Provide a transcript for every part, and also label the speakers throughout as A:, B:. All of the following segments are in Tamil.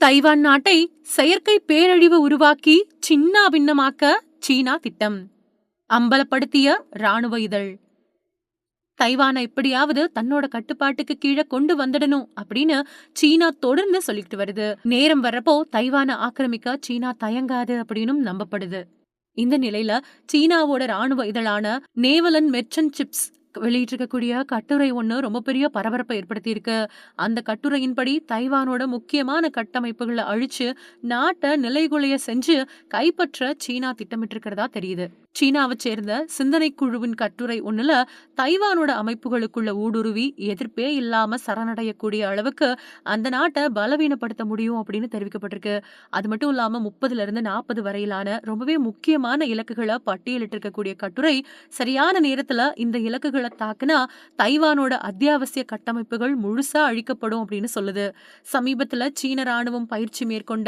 A: தைவான் நாட்டை செயற்கை பேரழிவு உருவாக்கி சின்னாபின்னமாக்க சீனா திட்டம். அம்பலப்படுத்திய ராணுவ இதழ். தைவானை எப்படியாவது தன்னோட கட்டுப்பாட்டுக்கு கீழே கொண்டு வந்துடணும் அப்படின்னு சீனா தொடர்ந்து சொல்லிட்டு வருது. நேரம் வர்றப்போ தைவானை ஆக்கிரமிக்க சீனா தயங்காது அப்படின்னும் நம்பப்படுது. இந்த நிலையில சீனாவோட ராணுவ இதழான நேவல் அண்ட் மெர்ச்சன்ட் சிப்ஸ் வெளியிட்டிருக்கக்கூடிய கட்டுரை ஒண்ணு ரொம்ப பெரிய பரபரப்பை ஏற்படுத்தி இருக்கு. அந்த கட்டுரையின்படி தைவானோட முக்கியமான கட்டமைப்புகளை அழிச்சு நாட்டை நிலைகுலைய செஞ்சு கைப்பற்ற சீனா திட்டமிட்டு இருக்கிறதா தெரியுது. சீனாவை சேர்ந்த சிந்தனை குழுவின் கட்டுரை ஒண்ணுல தைவானோட அமைப்புகளுக்குள்ள ஊடுருவி எதிர்ப்பே இல்லாம சரணடையக்கூடிய அளவுக்கு அந்த நாட்டை பலவீனப்படுத்த முடியும் அப்படின்னு தெரிவிக்கப்பட்டிருக்கு. அது மட்டும் இல்லாம 30 வரையிலான ரொம்பவே முக்கியமான இலக்குகளை பட்டியலிட்டு இருக்கக்கூடிய கட்டுரை சரியான நேரத்துல இந்த இலக்குகளை தாக்குனா தைவானோட அத்தியாவசிய கட்டமைப்புகள் முழுசா அழிக்கப்படும் அப்படின்னு சொல்லுது. சமீபத்துல சீன ராணுவம் பயிற்சி மேற்கொண்ட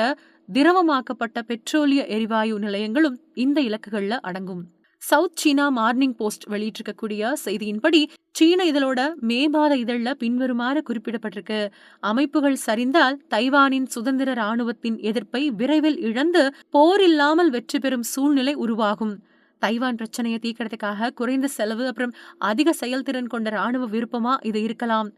A: திரவமாக்கப்பட்ட பெட்ரோலிய எரிவாயு நிலையங்களும் இந்த இலக்குகள்ல அடங்கும். சவுத் சீனா மார்னிங் போஸ்ட் வெளியிட்டிருக்கக்கூடிய செய்தியின்படி சீன இதழோட மே மாத இதழ்ல பின்வருமாறு குறிப்பிடப்பட்டிருக்கு. அமைப்புகள் சரிந்தால் தைவானின் சுதந்திர ராணுவத்தின் எதிர்ப்பை விரைவில் இழந்து போர் இல்லாமல் வெற்றி பெறும் சூழ்நிலை உருவாகும். தைவான் பிரச்சனையை தீர்க்கறதுக்காக குறைந்த செலவு அப்புறம் அதிக செயல்திறன் கொண்ட ராணுவ விருப்பமா இது இருக்கலாம்.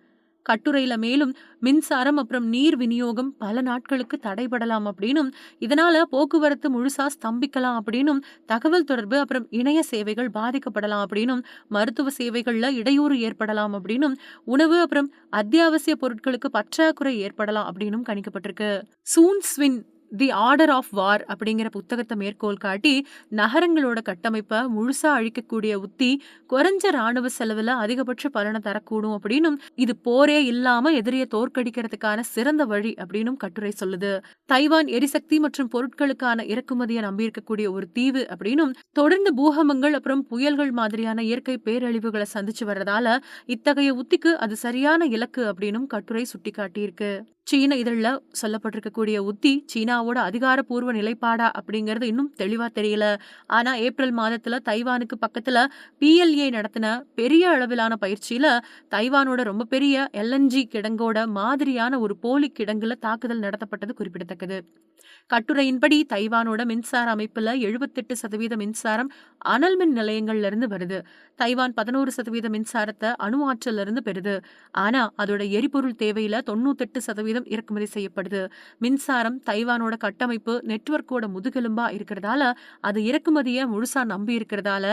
A: கட்டுரையில மேலும் மின்சாரம் அப்புறம் நீர் விநியோகம் பல நாட்களுக்கு தடைபடலாம் அப்படின்னும், இதனால போக்குவரத்து முழுசா ஸ்தம்பிக்கலாம் அப்படின்னும், தகவல் தொடர்பு அப்புறம் இணைய சேவைகள் பாதிக்கப்படலாம் அப்படின்னும், மருத்துவ சேவைகள்ல இடையூறு ஏற்படலாம் அப்படின்னும், உணவு அப்புறம் அத்தியாவசிய பொருட்களுக்கு பற்றாக்குறை ஏற்படலாம் அப்படின்னும் கணிக்கப்பட்டிருக்கு. சூன் ஸ்வின் தி ஆர்டர் ஆஃப் வார் அப்படிங்கிற புத்தகத்தை மேற்கோள் காட்டி நகரங்களோட கட்டமைப்பை முழுசா அழிக்கக்கூடிய உத்தி குறைஞ்ச ராணுவ செலவுல அதிகபட்ச பலனை தரக்கூடும் அப்படின்னும், இது போரே இல்லாம எதிரியை தோற்கடிக்கிறதுக்கான சிறந்த வழி அப்படின்னும் கட்டுரை சொல்லுது. தைவான் எரிசக்தி மற்றும் பொருட்களுக்கான இறக்குமதியை நம்பி இருக்கக்கூடிய ஒரு தீவு அப்படின்னும், தொடர்ந்து பூகம்பங்கள் அப்புறம் புயல்கள் மாதிரியான இயற்கை பேரழிவுகளை சந்திச்சு வர்றதால இத்தகைய உத்திக்கு அது சரியான இலக்கு அப்படின்னும் கட்டுரை சுட்டிக்காட்டியிருக்கு. சீன இதழ்ல சொல்லப்பட்டிருக்கக்கூடிய உத்தி சீனாவோட அதிகாரப்பூர்வ நிலைப்பாடா அப்படிங்கறது இன்னும் தெளிவா தெரியல. ஆனா ஏப்ரல் மாதத்துல தைவானுக்கு பக்கத்துல PLA நடத்தின பெரிய அளவிலான பயிற்சியில தைவானோட ரொம்ப பெரிய LNG கிடங்கோட மாதிரியான ஒரு போலி கிடங்குல தாக்குதல் நடத்தப்பட்டது குறிப்பிடத்தக்கது. கட்டுரையின்படி தைவானோட மின்சார அமைப்புல 78% மின்சாரம் அனல் மின் நிலையங்கள்ல இருந்து வருது. தைவான் 11% மின்சாரத்தை அணு ஆற்றல்ல இருந்து பெறுது. ஆனா அதோட எரிபொருள் தேவையில 98% இறக்குமதி செய்யப்படுது. மின்சாரம் தைவானோட கட்டமைப்பு நெட்வொர்க்கோட முதுகெலும்பா இருக்கிறதால அது இறக்குமதியை முழுசா நம்பி இருக்கிறதால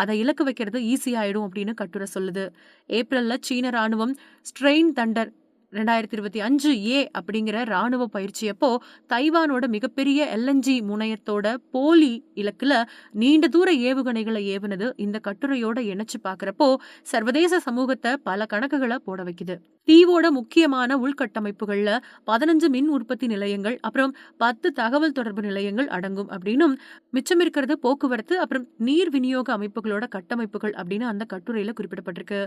A: அதை இலக்கு வைக்கிறது ஈஸி ஆயிடும் அப்படின்னு கட்டுரை சொல்லுது. ஏப்ரல்ல சீன ராணுவம் ஸ்ட்ரெயின் தண்டர் 2025A அப்படிங்கிற ராணுவ பயிற்சியப்போ தைவானோட மிகப்பெரிய LNG முனையத்தோட போலி இலக்குல நீண்ட தூர ஏவுகணைகளை ஏவுனது இந்த கட்டுரையோட இணைச்சு பாக்குறப்போ சர்வதேச சமூகத்தை பல கணக்குகளை போட வைக்குது. தீவோட முக்கியமான உள்கட்டமைப்புகள்ல 15 மின் உற்பத்தி நிலையங்கள் அப்புறம் 10 தகவல் தொடர்பு நிலையங்கள் அடங்கும் அப்படின்னும், மிச்சம் இருக்கிறது போக்குவரத்து அப்புறம் நீர் விநியோக அமைப்புகளோட கட்டமைப்புகள் அப்படின்னு அந்த கட்டுரையில குறிப்பிடப்பட்டிருக்கு.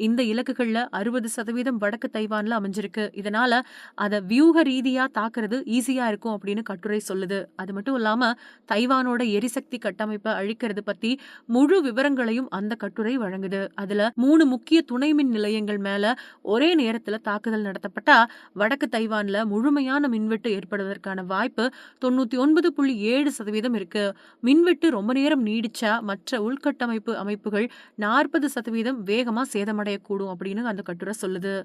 A: இந்த இலக்குகள்ல 60% வடக்கு தைவான்ல அமைஞ்சிருக்கு. இதனால அதை வியூக ரீதியா தாக்குறது ஈஸியா இருக்கும் அப்படின்னு கட்டுரை சொல்லுது. அது மட்டும் இல்லாம தைவானோட எரிசக்தி கட்டமைப்பை அழிக்கிறது பத்தி முழு விவரங்களையும் அந்த கட்டுரை வழங்குது. அதுல 3 முக்கிய துணை மின் நிலையங்கள் மேல ஒரே நேரத்துல தாக்குதல் நடத்தப்பட்டா வடக்கு தைவான்ல முழுமையான மின்வெட்டு ஏற்படுவதற்கான வாய்ப்பு 99.7% இருக்கு. மின்வெட்டு ரொம்ப நேரம் நீடிச்சா மற்ற உள்கட்டமைப்பு அமைப்புகள் 40% வேகமா சேதமடையக்கூடும் அப்படின்னு அந்த கட்டுரை சொல்லுது.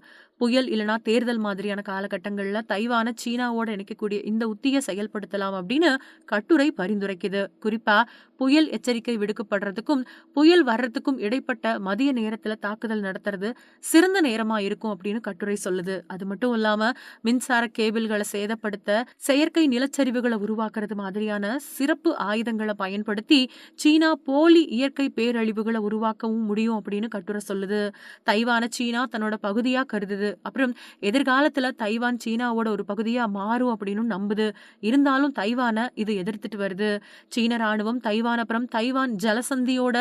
A: புயல் இல்லனா தேர்தல் மாதிரியான காலகட்டங்கள்ல தைவான சீனாவோட இணைக்கக்கூடிய இந்த உத்தியை செயல்படுத்தலாம் அப்படின்னு கட்டுரை பரிந்துரைக்குது. குறிப்பா புயல் எச்சரிக்கை விடுக்கப்படுறதுக்கும் புயல் வர்றதுக்கும் இடைப்பட்ட மதிய நேரத்துல தாக்குதல் நடத்துறது சிறந்த நேரமா இருக்கும் அப்படின்னு கட்டுரை சொல்லுது. அது மட்டும் இல்லாம மின்சார கேபிள்களை சேதப்படுத்த செயற்கை நிலச்சரிவுகளை உருவாக்குறது மாதிரியான சிறப்பு ஆயுதங்களை பயன்படுத்தி சீனா போலி இயற்கை பேரழிவுகளை உருவாக்கவும் முடியும் அப்படின்னு கட்டுரை சொல்லுது. தைவான சீனா தன்னோட பகுதியா கருதுது. அப்புறம் எதிர்காலத்துல தைவான் சீனாவோட ஒரு பகுதியா மாறும் அப்படின்னு நம்புது. இருந்தாலும் தைவான இது எதிர்த்துட்டு வருது. சீன ராணுவம் தைவான் அப்புறம் தைவான் ஜலசந்தியோட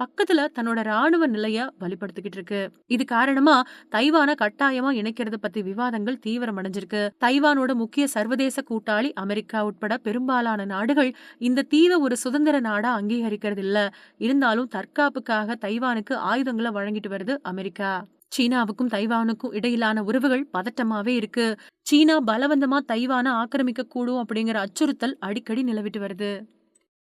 A: பக்கத்துல தன்னோட ராணுவ நிலைய வலுப்படுத்திக்கிட்டு இருக்கு. இது காரணமா தைவான கட்டாயமா இணைக்கிறது பத்தி விவாதங்கள் தீவிரமடைஞ்சிருக்கு. தைவானோட முக்கிய சர்வதேச கூட்டாளி அமெரிக்கா உட்பட பெரும்பாலான நாடுகள் இந்த தீவை ஒரு சுதந்திர நாடா அங்கீகரிக்கிறது இல்ல. இருந்தாலும் தற்காப்புக்காக தைவானுக்கு ஆயுதங்களை வழங்கிட்டு வருது அமெரிக்கா. சீனாவுக்கும் தைவானுக்கும் இடையிலான உறவுகள் பதட்டமாவே இருக்கு. சீனா பலவந்தமா தைவான ஆக்கிரமிக்க கூடும் அப்படிங்கிற அச்சுறுத்தல் அடிக்கடி நிலவிட்டு வருது.